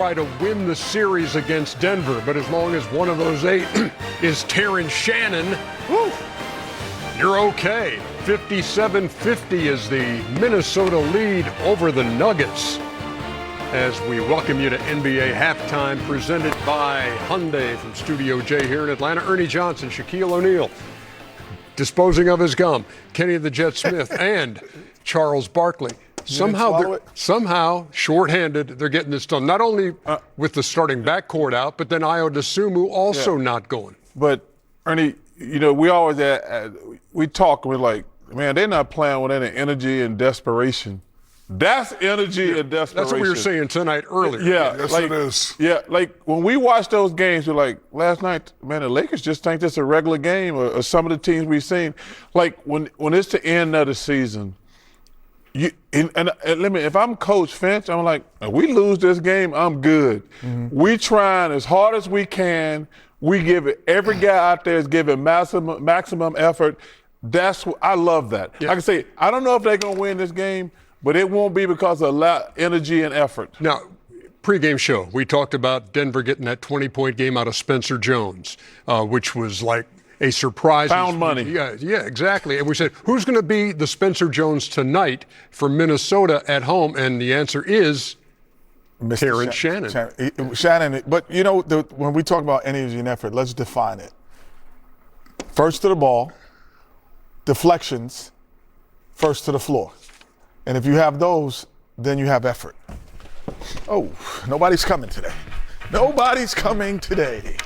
try to win the series against Denver, but as long as one of those 8 is Terrence Shannon, whew, you're okay. 57-50 is the Minnesota lead over the Nuggets. As we welcome you to NBA Halftime, presented by Hyundai from Studio J here in Atlanta. Ernie Johnson, Shaquille O'Neal, disposing of his gum. Kenny the Jet Smith and Charles Barkley. Somehow, shorthanded, they're getting this done. Not only with the starting backcourt out, but then Ayo Dosunmu also not going. But, Ernie, you know, we always we talk, we're like, man, they're not playing with any energy and desperation. That's energy and desperation. That's what we were saying tonight earlier. Yeah, yes, like, it is. Yeah, like when we watch those games, we're like, last night, man, the Lakers just think this is a regular game, or some of the teams we've seen. Like when it's the end of the season, if I'm Coach Finch, I'm like, if we lose this game, I'm good. Mm-hmm. We trying as hard as we can. We give it. Every guy out there is giving maximum effort. I love that. Yeah. I can say, I don't know if they're gonna win this game, but it won't be because of a lot of energy and effort. Now, pregame show, we talked about Denver getting that 20-point game out of Spencer Jones, which was like a surprise. Found money. Yeah, exactly. And we said, who's going to be the Spencer Jones tonight for Minnesota at home? And the answer is Terrence Shannon. Shannon, but you know, when we talk about energy and effort, let's define it. First to the ball, deflections, first to the floor. And if you have those, then you have effort. Oh, nobody's coming today. Nobody's coming today.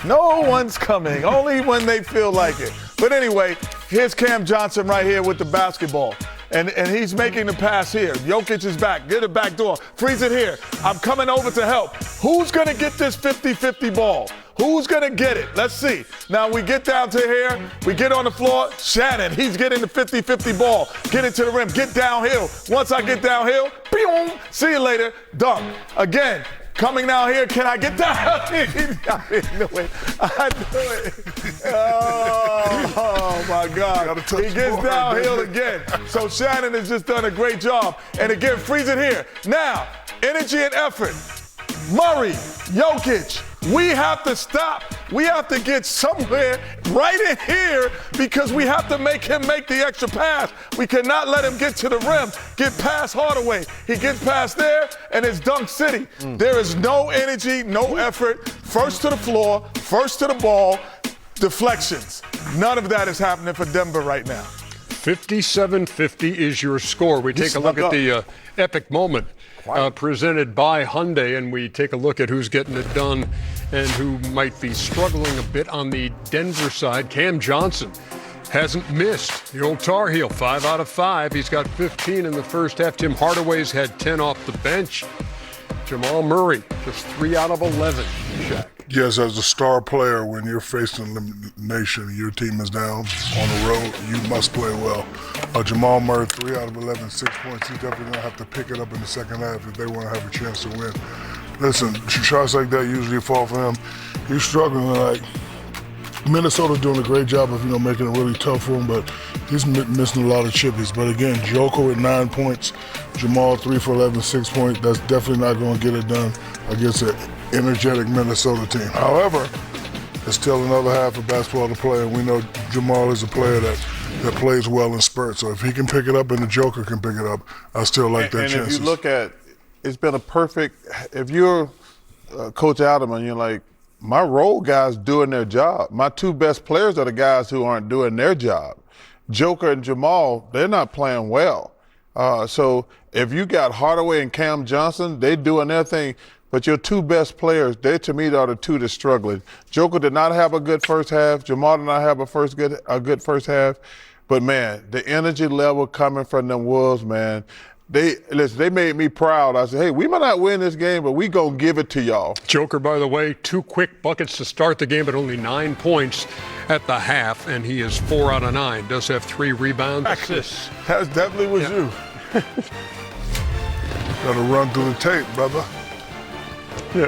No one's coming, only when they feel like it. But anyway, here's Cam Johnson right here with the basketball. And he's making the pass here. Jokic is back. Get it back door. Freeze it here. I'm coming over to help. Who's going to get this 50-50 ball? Who's going to get it? Let's see. Now we get down to here. We get on the floor. Shannon, he's getting the 50-50 ball. Get it to the rim. Get downhill. Once I get downhill, boom, see you later. Dunk. Again. Coming down here, can I get down? I didn't know it. I knew it. Oh my God. He gets downhill again. So Shannon has just done a great job. And again, freeze it here. Now, energy and effort. Murray, Jokic, we have to stop. We have to get somewhere right in here because we have to make him make the extra pass. We cannot let him get to the rim, get past Hardaway. He gets past there, and it's dunk city. There is no energy, no effort. First to the floor, first to the ball, deflections. None of that is happening for Denver right now. 57-50 is your score. We take a look at the epic moment presented by Hyundai, and we take a look at who's getting it done and who might be struggling a bit on the Denver side. Cam Johnson hasn't missed. The old Tar Heel, 5 out of 5. He's got 15 in the first half. Tim Hardaway's had 10 off the bench. Jamal Murray, just 3 out of 11. Shaq. Yes, as a star player, when you're facing elimination and your team is down on the road, you must play well. Jamal Murray, 3 out of 11, 6 points. He's definitely going to have to pick it up in the second half if they want to have a chance to win. Listen, shots like that usually fall for him. He's struggling. Like Minnesota's doing a great job of making it really tough for him, but he's missing a lot of chippies. But again, Joker with 9 points, Jamal 3 for 11, 6 points. That's definitely not going to get it done against an energetic Minnesota team. However, there's still another half of basketball to play, and we know Jamal is a player that plays well in spurts. So if he can pick it up and the Joker can pick it up, I still like that chances. And if you look at, it's been a perfect, if you're Coach Adam and you're like, my role guys doing their job. My 2 best players are the guys who aren't doing their job. Joker and Jamal, they're not playing well. So if you got Hardaway and Cam Johnson, they doing their thing. But your 2 best players, they to me are the 2 that's struggling. Joker did not have a good first half. Jamal did not have a good first half. But man, the energy level coming from them Wolves, man, they made me proud. I said, hey, we might not win this game, but we gonna give it to y'all. Joker, by the way, 2 quick buckets to start the game, but only 9 points at the half, and he is 4 out of 9. Does have 3 rebounds, assists. That definitely was you. Gotta run through the tape, brother. Yeah,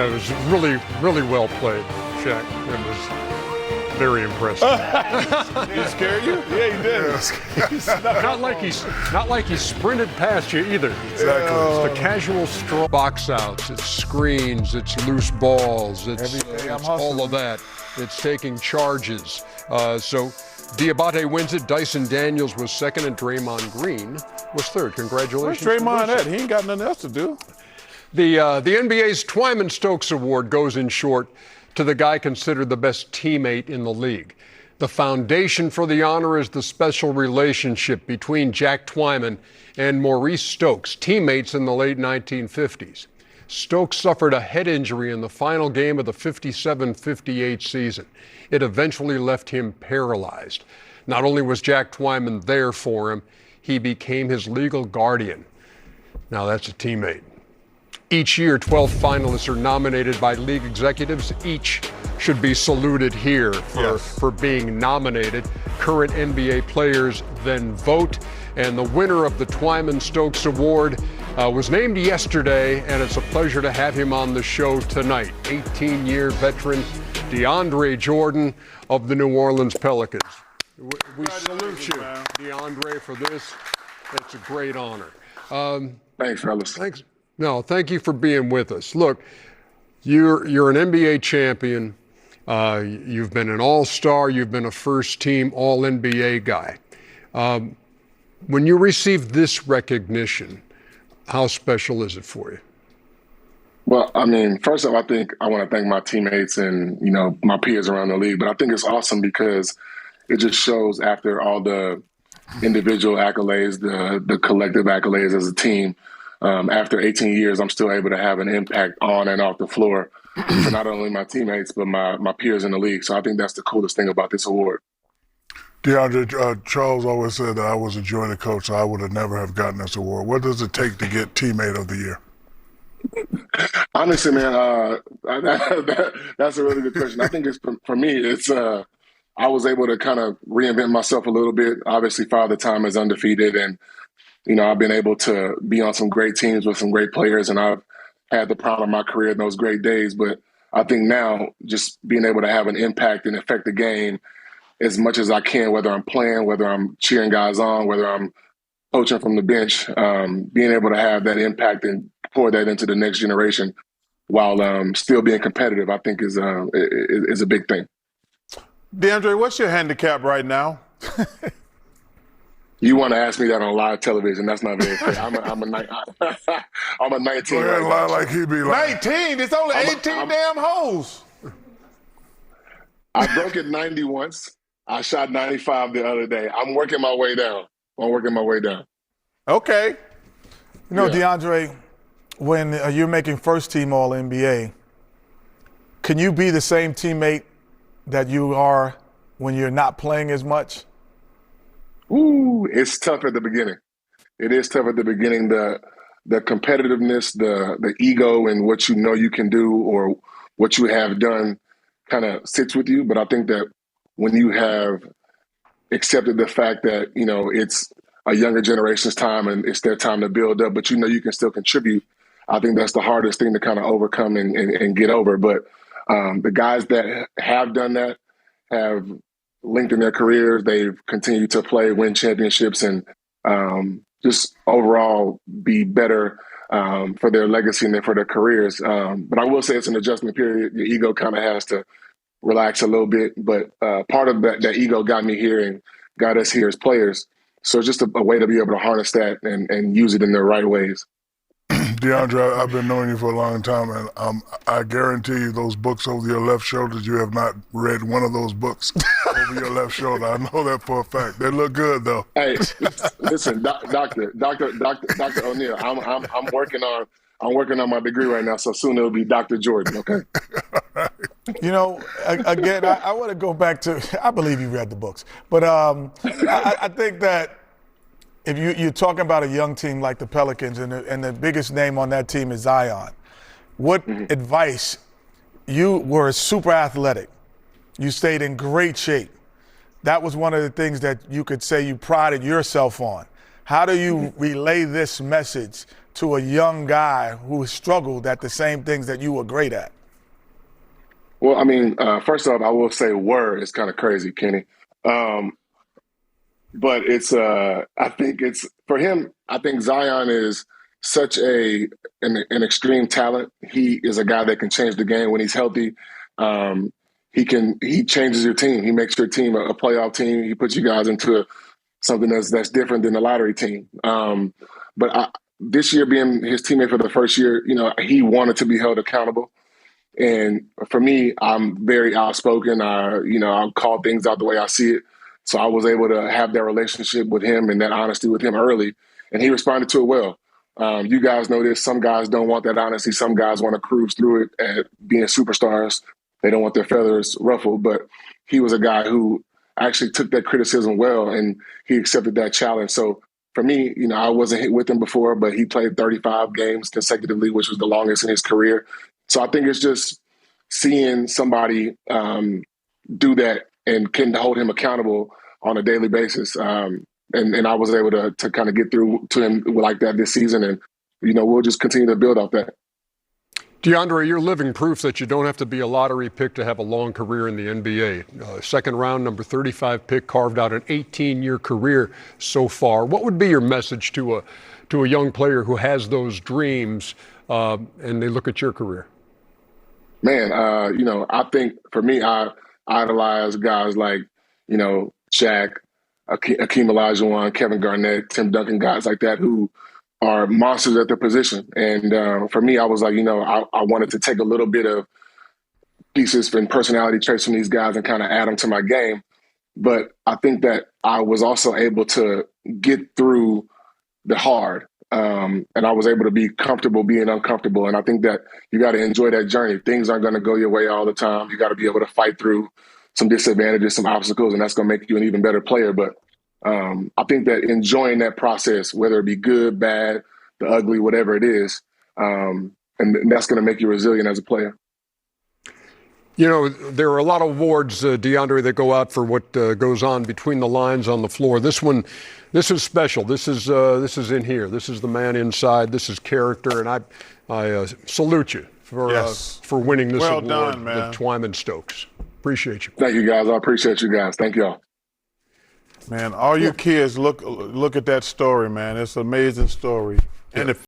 it was really, really well played, Shaq. It was Very impressive. He scared you? Yeah, he did. Not like he sprinted past you either. Exactly. It's the casual stroll. Box outs, it's screens, it's loose balls, it's all of that. It's taking charges. So Diabate wins it. Dyson Daniels was second, and Draymond Green was third. Congratulations. Where's to Draymond those. at? He ain't got nothing else to do. The NBA's Twyman Stokes Award goes in short to the guy considered the best teammate in the league. The foundation for the honor is the special relationship between Jack Twyman and Maurice Stokes, teammates in the late 1950s. Stokes suffered a head injury in the final game of the 57-58 season. It eventually left him paralyzed. Not only was Jack Twyman there for him, he became his legal guardian. Now that's a teammate. Each year, 12 finalists are nominated by league executives. Each should be saluted here for being nominated. Current NBA players then vote, and the winner of the Twyman Stokes Award was named yesterday, and it's a pleasure to have him on the show tonight. 18-year veteran DeAndre Jordan of the New Orleans Pelicans. We salute you, DeAndre, for this. It's a great honor. Thanks, fellas. Thanks. No, thank you for being with us. Look, you're an NBA champion. You've been an all-star. You've been a first-team All-NBA guy. When you receive this recognition, how special is it for you? Well, I mean, first off, I think I want to thank my teammates and, my peers around the league. But I think it's awesome because it just shows after all the individual accolades, the collective accolades as a team, after 18 years, I'm still able to have an impact on and off the floor for not only my teammates, but my peers in the league. So I think that's the coolest thing about this award. DeAndre, Charles always said that I was a Jordan coach, so I would have never have gotten this award. What does it take to get Teammate of the Year? Honestly, man, that's a really good question. I think it's for me, it's I was able to kind of reinvent myself a little bit. Obviously, Father Time is undefeated, and I've been able to be on some great teams with some great players, and I've had the prime of my career in those great days. But I think now just being able to have an impact and affect the game as much as I can, whether I'm playing, whether I'm cheering guys on, whether I'm coaching from the bench, being able to have that impact and pour that into the next generation while still being competitive, I think is a big thing. DeAndre, what's your handicap right now? You want to ask me that on live television? That's not very fair. I'm a 19. Go ahead and lie like he be like. 19? It's only 18 damn holes. I broke it 90 once. I shot 95 the other day. I'm working my way down. Okay. DeAndre, when you're making first team All-NBA, can you be the same teammate that you are when you're not playing as much? Ooh, it's tough at the beginning. It is tough at the beginning. The competitiveness, the ego, and what you can do or what you have done kind of sits with you. But I think that when you have accepted the fact that it's a younger generation's time and it's their time to build up, but you can still contribute, I think that's the hardest thing to kind of overcome and get over. But the guys that have done that have lengthened their careers. They've continued to play, win championships, and just overall be better for their legacy and for their careers. But I will say it's an adjustment period. Your ego kind of has to relax a little bit. But part of that ego got me here and got us here as players. So it's just a way to be able to harness that and use it in the right ways. DeAndre, I've been knowing you for a long time, and I guarantee you those books over your left shoulder, you have not read one of those books over your left shoulder. I know that for a fact. They look good, though. Hey, listen, Doctor O'Neal, I'm working on my degree right now, so soon it'll be Dr. Jordan, okay? Again, I want to go back to, I believe you read the books, but I think that if you're talking about a young team like the Pelicans and the biggest name on that team is Zion, what advice? You were super athletic. You stayed in great shape. That was one of the things that you could say you prided yourself on. How do you relay this message to a young guy who struggled at the same things that you were great at? Well, I mean, first off, I will say "were" is kind of crazy, Kenny. Um, but I think it's for him. I think Zion is such an extreme talent. He is a guy that can change the game when he's healthy. Um, he changes your team. He makes your team a playoff team. He puts you guys into something that's different than the lottery team. This year being his teammate for the first year, he wanted to be held accountable. And for me, I'm very outspoken. I'll call things out the way I see it. So I was able to have that relationship with him and that honesty with him early, and he responded to it well. You guys know this. Some guys don't want that honesty. Some guys want to cruise through it at being superstars. They don't want their feathers ruffled. But he was a guy who actually took that criticism well, and he accepted that challenge. So for me, I wasn't hit with him before, but he played 35 games consecutively, which was the longest in his career. So I think it's just seeing somebody do that and can hold him accountable on a daily basis. And I was able to kind of get through to him like that this season. And, we'll just continue to build off that. DeAndre, you're living proof that you don't have to be a lottery pick to have a long career in the NBA. Second round, number 35 pick, carved out an 18-year career so far. What would be your message to a young player who has those dreams and they look at your career? Man, I think for me, I idolize guys like, Shaq, Akeem Olajuwon, Kevin Garnett, Tim Duncan, guys like that who are monsters at their position. And for me, I was like, I wanted to take a little bit of pieces and personality traits from these guys and kind of add them to my game. But I think that I was also able to get through the hard. And I was able to be comfortable being uncomfortable. And I think that you got to enjoy that journey. Things aren't going to go your way all the time. You got to be able to fight through some disadvantages, some obstacles, and that's going to make you an even better player. But I think that enjoying that process, whether it be good, bad, the ugly, whatever it is, and that's going to make you resilient as a player. There are a lot of awards, DeAndre, that go out for what goes on between the lines on the floor. This is special. This is in here. This is the man inside. This is character, and I salute you for winning this award done, man. with Twyman Stokes. Appreciate you. Thank you, guys. I appreciate you guys. Thank y'all. Man, all you kids look at that story, man. It's an amazing story. And if